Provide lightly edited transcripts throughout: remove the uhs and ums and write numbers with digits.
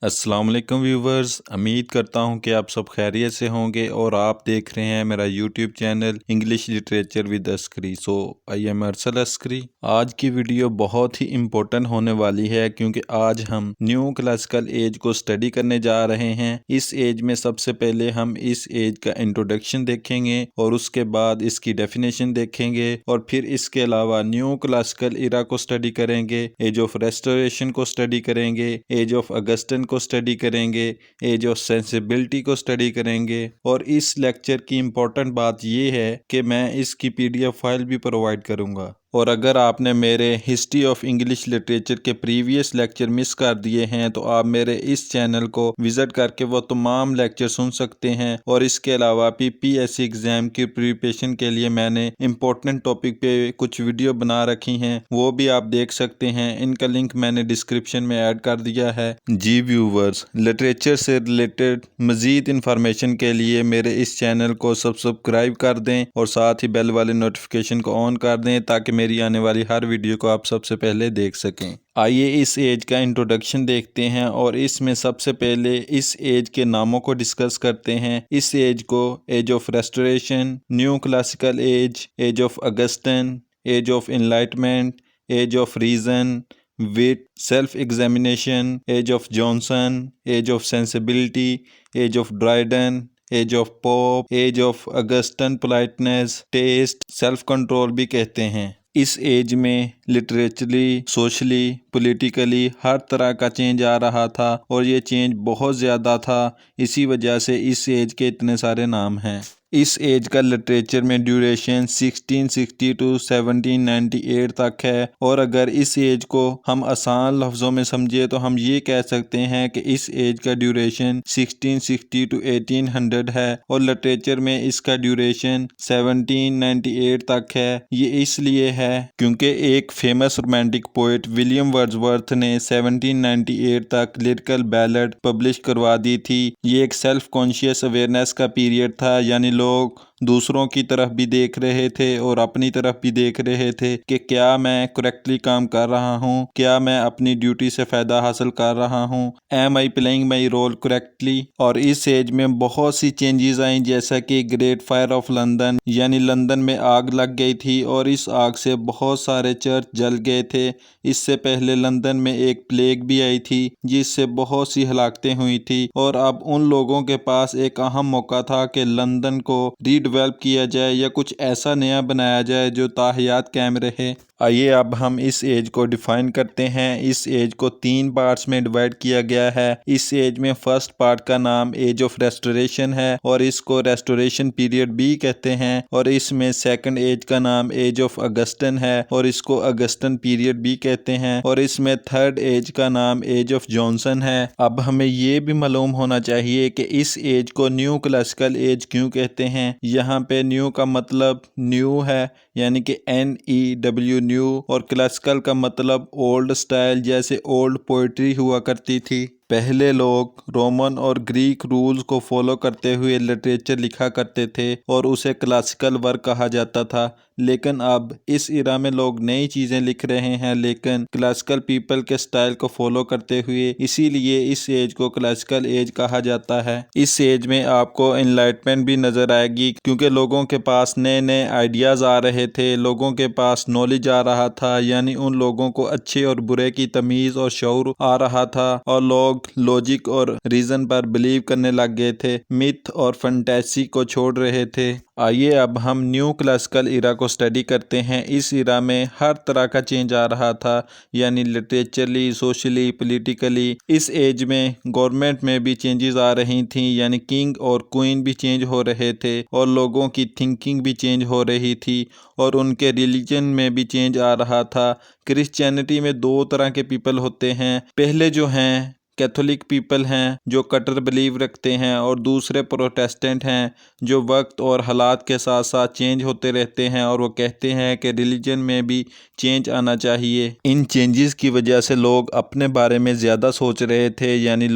अस्सलाम वालेकुम व्यूवर्स। उम्मीद करता हूँ कि आप सब खैरियत से होंगे और आप देख रहे हैं मेरा YouTube channel English literature with Askari. So I am Arsal Askari. आज की वीडियो बहुत ही इम्पोर्टेंट होने वाली है क्योंकि आज हम न्यू क्लासिकल एज को स्टडी करने जा रहे हैं। इस एज में सबसे पहले हम इस एज का इंट्रोडक्शन देखेंगे और उसके बाद इसकी डेफिनेशन देखेंगे और फिर इसके अलावा न्यू क्लासिकल इरा को स्टडी करेंगे, एज ऑफ रेस्टोरेशन को स्टडी करेंगे, एज ऑफ अगस्टन को स्टडी करेंगे, एज ऑफ सेंसिबिलिटी को स्टडी करेंगे। और इस लेक्चर की इम्पोर्टेंट बात यह है कि मैं इसकी पीडीएफ फाइल भी प्रोवाइड करूंगा। और अगर आपने मेरे हिस्ट्री ऑफ इंग्लिश लिटरेचर के प्रीवियस लेक्चर मिस कर दिए हैं तो आप मेरे इस चैनल को विजिट करके वो तमाम लेक्चर सुन सकते हैं। और इसके अलावा पीपीएससी एग्जाम की प्रिपरेशन के लिए मैंने इम्पोर्टेंट टॉपिक पे कुछ वीडियो बना रखी हैं, वो भी आप देख सकते हैं। इनका लिंक मैंने डिस्क्रिप्शन में ऐड कर दिया है। जी व्यूवर्स, लिटरेचर से रिलेटेड मजीद इंफॉर्मेशन के लिए मेरे इस चैनल को सब्सक्राइब कर दें और साथ ही बेल वाले नोटिफिकेशन को ऑन कर दें ताकि मेरी आने वाली हर वीडियो को आप सबसे पहले देख सकें। आइए इस एज का इंट्रोडक्शन देखते हैं और इसमें सबसे पहले इस एज के नामों को डिस्कस करते हैं। इस एज को age of restoration, new classical age, age of Augustan, age of enlightenment, age of reason, wit, self examination, age of Johnson, age of sensibility, age of Dryden, age of Pope, age of Augustan politeness, taste, self control भी कहते हैं। इस as में लिटरेचरली, socially, politically हर तरह का change आ रहा था और ये चेंज बहुत ज़्यादा था। इसी वजह से इस एज के इतने सारे नाम हैं। इस एज का लिटरेचर में ड्यूरेशन 1660 टू 1798 तक है। और अगर इस एज को हम आसान लफ्ज़ों में समझे तो हम ये कह सकते हैं कि इस एज का ड्यूरेशन 1660 टू 1800 है और लिटरेचर में इसका ड्यूरेशन 1798 तक है। ये इसलिए है क्योंकि एक famous romantic poet William Wordsworth ने 1798 तक लिरिकल बैलेड पब्लिश करवा दी थी। ये एक सेल्फ कॉन्शियस अवेयरनेस का पीरियड था, यानी लोग दूसरों की तरफ भी देख रहे थे और अपनी तरफ भी देख रहे थे कि क्या मैं करेक्टली काम कर रहा हूँ, क्या मैं अपनी ड्यूटी से फ़ायदा हासिल कर रहा हूँ, am I playing my role correctly. और इस एज में बहुत सी चेंजेस आई, जैसा कि ग्रेट फायर ऑफ लंदन, यानी लंदन में आग लग गई थी और इस आग से बहुत सारे चर्च जल गए थे। इससे पहले लंदन में एक प्लेग भी आई थी जिससे बहुत सी हलाकतें हुई थी और अब उन लोगों के पास एक अहम मौका था कि लंदन को रीडेवलप किया जाए या कुछ ऐसा नया बनाया जाए जो ताहयात कायम रहे। आइए अब हम इस एज को डिफाइन करते हैं। इस एज को 3 पार्ट्स में डिवाइड किया गया है। इस एज में फर्स्ट पार्ट का नाम एज ऑफ रेस्टोरेशन है और इसको रेस्टोरेशन पीरियड भी कहते हैं। और इसमें सेकंड एज का नाम एज ऑफ अगस्टन है और इसको अगस्टन पीरियड भी कहते हैं। और इसमें थर्ड एज का नाम एज ऑफ जॉनसन है। अब हमें ये भी मालूम होना चाहिए कि इस एज को न्यू क्लासिकल एज क्यों कहते हैं। यहाँ पे न्यू का मतलब न्यू है, यानी कि NEW न्यू, और क्लासिकल का मतलब ओल्ड स्टाइल, जैसे ओल्ड पोइट्री हुआ करती थी। पहले लोग रोमन और ग्रीक रूल्स को फॉलो करते हुए लिटरेचर लिखा करते थे और उसे क्लासिकल वर्क कहा जाता था। लेकिन अब इस इरा में लोग नई चीज़ें लिख रहे हैं लेकिन क्लासिकल पीपल के स्टाइल को फॉलो करते हुए, इसीलिए इस एज को क्लासिकल एज कहा जाता है। इस एज में आपको एनलाइटमेंट भी नज़र आएगी क्योंकि लोगों के पास नए नए आइडियाज़ आ रहे थे, लोगों के पास नॉलेज आ रहा था, यानी उन लोगों को अच्छे और बुरे की तमीज़ और शऊर आ रहा था और लोग लॉजिक और रीज़न पर बिलीव करने लग गए थे, मिथ और फंटेसी को छोड़ रहे थे। आइए अब हम न्यू क्लासिकल इरा को स्टडी करते हैं। इस इरा में हर तरह का चेंज आ रहा था, यानी लिटरेचरली, सोशली, पॉलिटिकली। इस एज में गवर्नमेंट में भी चेंजेस आ रही थी, यानी किंग और क्वीन भी चेंज हो रहे थे और लोगों की थिंकिंग भी चेंज हो रही थी और उनके रिलीजन में भी चेंज आ रहा था। क्रिश्चियनिटी में 2 तरह के पीपल होते हैं। पहले जो हैं कैथोलिक पीपल हैं जो कट्टर बिलीव रखते हैं और दूसरे प्रोटेस्टेंट हैं जो वक्त और हालात के साथ साथ चेंज होते रहते हैं और वो कहते हैं कि रिलीजन में भी चेंज आना चाहिए। इन चेंजेस की वजह से लोग अपने बारे में ज़्यादा सोच रहे थे, यानी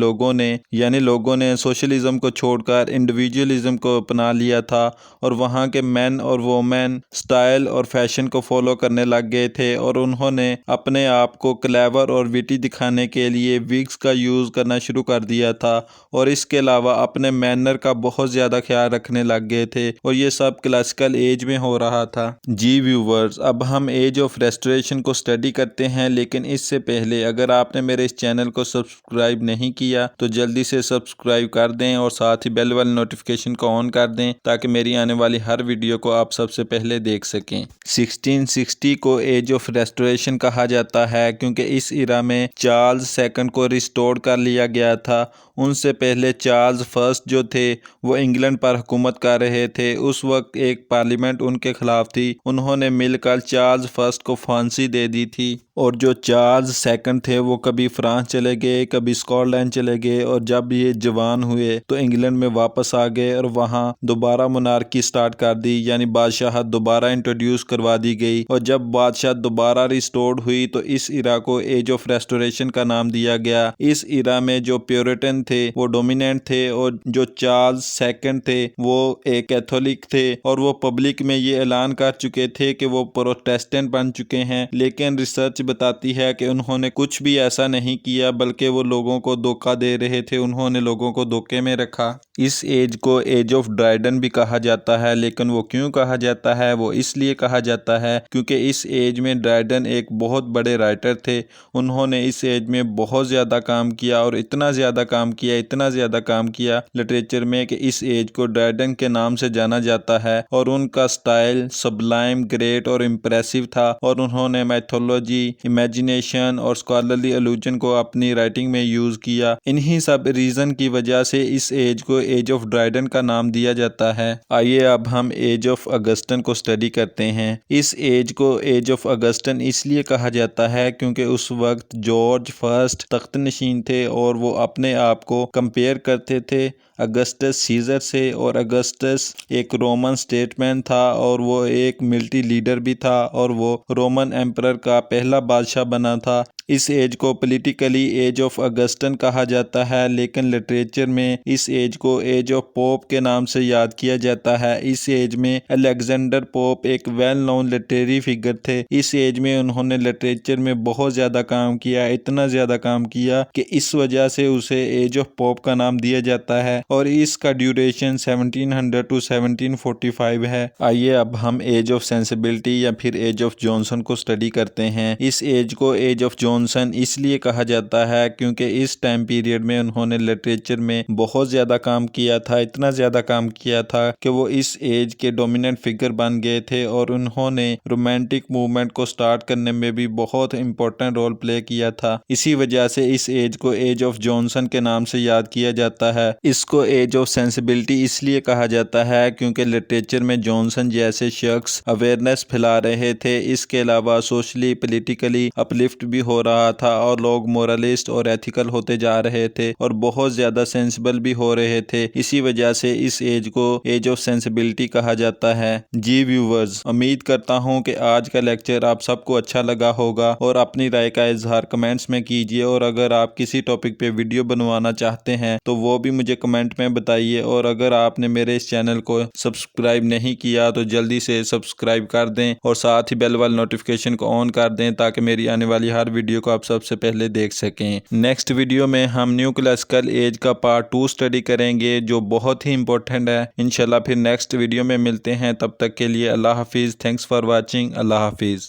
लोगों ने सोशलिज्म को छोड़कर इंडिविजुअलिज्म को अपना लिया था और वहाँ के मैन और वोमेन स्टाइल और फैशन को फॉलो करने लग गए थे और उन्होंने अपने आप को क्लेवर और विटी दिखाने के लिए विग्स का यूज़ यूज़ करना शुरू कर दिया था और इसके अलावा अपने मैनर का बहुत ज़्यादा ख्याल रखने लग गए थे और ये सब क्लासिकल एज में हो रहा था। जी व्यूवर्स, अब हम एज ऑफ रेस्टोरेशन को स्टडी करते हैं, लेकिन इससे पहले अगर आपने मेरे इस चैनल को सब्सक्राइब नहीं किया तो जल्दी से सब्सक्राइब कर दें और साथ ही बेल वाली नोटिफिकेशन को ऑन कर दें ताकि मेरी आने वाली हर वीडियो को आप सबसे पहले देख सकें। 1660 को एज ऑफ रेस्टोरेशन कहा जाता है क्योंकि इस इरा में चार्ल्स सेकंड को रिस्टोर कर लिया गया था। उनसे पहले चार्ल्स फर्स्ट जो थे वो इंग्लैंड पर हुकूमत कर रहे थे। उस वक्त एक पार्लियामेंट उनके खिलाफ थी, उन्होंने मिलकर चार्ल्स फर्स्ट को फांसी दे दी थी और जो चार्ल्स सेकंड थे वो कभी फ्रांस चले गए, कभी स्कॉटलैंड चले गए और जब ये जवान हुए तो इंग्लैंड में वापस आ गए और वहाँ दोबारा मोनार्की स्टार्ट कर दी, यानी बादशाहत दोबारा इंट्रोड्यूस करवा दी गई। और जब बादशाह दोबारा रिस्टोर्ड हुई तो इस इरा को एज ऑफ रेस्टोरेशन का नाम दिया गया। इस इरा में जो प्योरिटन थे वो डोमिनेंट थे और जो चार्ल्स सेकंड थे वो एक कैथोलिक थे और वो पब्लिक में ये ऐलान कर चुके थे कि वो प्रोटेस्टेंट बन चुके हैं। लेकिन रिसर्च बताती है कि उन्होंने कुछ भी ऐसा नहीं किया, बल्कि वो लोगों को धोखा दे रहे थे, उन्होंने लोगों को धोखे में रखा। इस एज को एज ऑफ ड्राइडन भी कहा जाता है, लेकिन वो क्यों कहा जाता है? वो इसलिए कहा जाता है क्योंकि इस एज में ड्राइडन एक बहुत बड़े राइटर थे। उन्होंने इस एज में बहुत ज़्यादा काम किया और इतना ज़्यादा काम किया लिटरेचर में कि इस एज को ड्राइडन के नाम से जाना जाता है। और उनका स्टाइल सबलाइम, ग्रेट और इम्प्रेसिव था और उन्होंने मैथोलॉजी, इमेजिनेशन और स्कॉलरली अलूजन को अपनी राइटिंग में यूज़ किया। इन्हीं सब रीज़न की वजह से इस एज को एज ऑफ ड्राइडन का नाम दिया जाता है। आइए अब हम एज ऑफ अगस्टन को स्टडी करते हैं। इस एज को एज ऑफ अगस्टन इसलिए कहा जाता है क्योंकि उस वक्त जॉर्ज फर्स्ट तख्त नशीन थे और वो अपने आप को कंपेयर करते थे अगस्टस सीजर से। और अगस्टस एक रोमन स्टेटमैन था और वो एक मिलिट्री लीडर भी था और वो रोमन एम्परर का पहला बादशाह बना था। इस एज को पॉलिटिकली एज ऑफ अगस्टन कहा जाता है, लेकिन लिटरेचर में इस एज को एज ऑफ पोप के नाम से याद किया जाता है। इस एज में अलेक्जेंडर पोप एक वेल नोन लिटरेरी फिगर थे। इस एज में उन्होंने लिटरेचर में बहुत ज़्यादा काम किया, इतना ज़्यादा काम किया कि इस वजह से उसे एज ऑफ पोप का नाम दिया जाता है और इसका ड्यूरेशन 1700 टू 1745 है। आइए अब हम एज ऑफ सेंसिबिलिटी या फिर एज ऑफ जॉनसन को स्टडी करते हैं। इस एज को एज ऑफ जॉनसन इसलिए कहा जाता है क्योंकि इस टाइम पीरियड में उन्होंने लिटरेचर में बहुत ज़्यादा काम किया था, इतना ज़्यादा काम किया था कि वो इस एज के डोमिनेंट फिगर बन गए थे और उन्होंने रोमांटिक मूवमेंट को स्टार्ट करने में भी बहुत इंपॉर्टेंट रोल प्ले किया था। इसी वजह से इस एज को एज ऑफ जॉनसन के नाम से याद किया जाता है। इसको एज ऑफ सेंसिबिलिटी इसलिए कहा जाता है क्योंकि लिटरेचर में जॉनसन जैसे शख्स अवेयरनेस फैला रहे थे। इसके अलावा सोशली पॉलिटिकली अपलिफ्ट भी हो रहा था और लोग मोरलिस्ट और एथिकल होते जा रहे थे और बहुत ज़्यादा सेंसिबल भी हो रहे थे। इसी वजह से इस एज को एज ऑफ सेंसिबिलिटी कहा जाता है। जी व्यूवर्स, उम्मीद करता हूँ कि आज का लेक्चर आप सबको अच्छा लगा होगा और अपनी राय का इजहार कमेंट्स में कीजिए और अगर आप किसी टॉपिक पे वीडियो बनवाना चाहते हैं तो वो भी मुझे कमेंट में बताइए। और अगर आपने मेरे इस चैनल को सब्सक्राइब नहीं किया तो जल्दी से सब्सक्राइब कर दें और साथ ही बेल वाली नोटिफिकेशन को ऑन कर दें ताकि मेरी आने वाली हर वीडियो को आप सबसे पहले देख सकें। नेक्स्ट वीडियो में हम न्यू क्लासिकल एज का पार्ट 2 स्टडी करेंगे जो बहुत ही इंपॉर्टेंट है। इंशाल्लाह फिर नेक्स्ट वीडियो में मिलते हैं, तब तक के लिए अल्लाह हाफिज़। Thanks for watching. अल्लाह हाफिज़।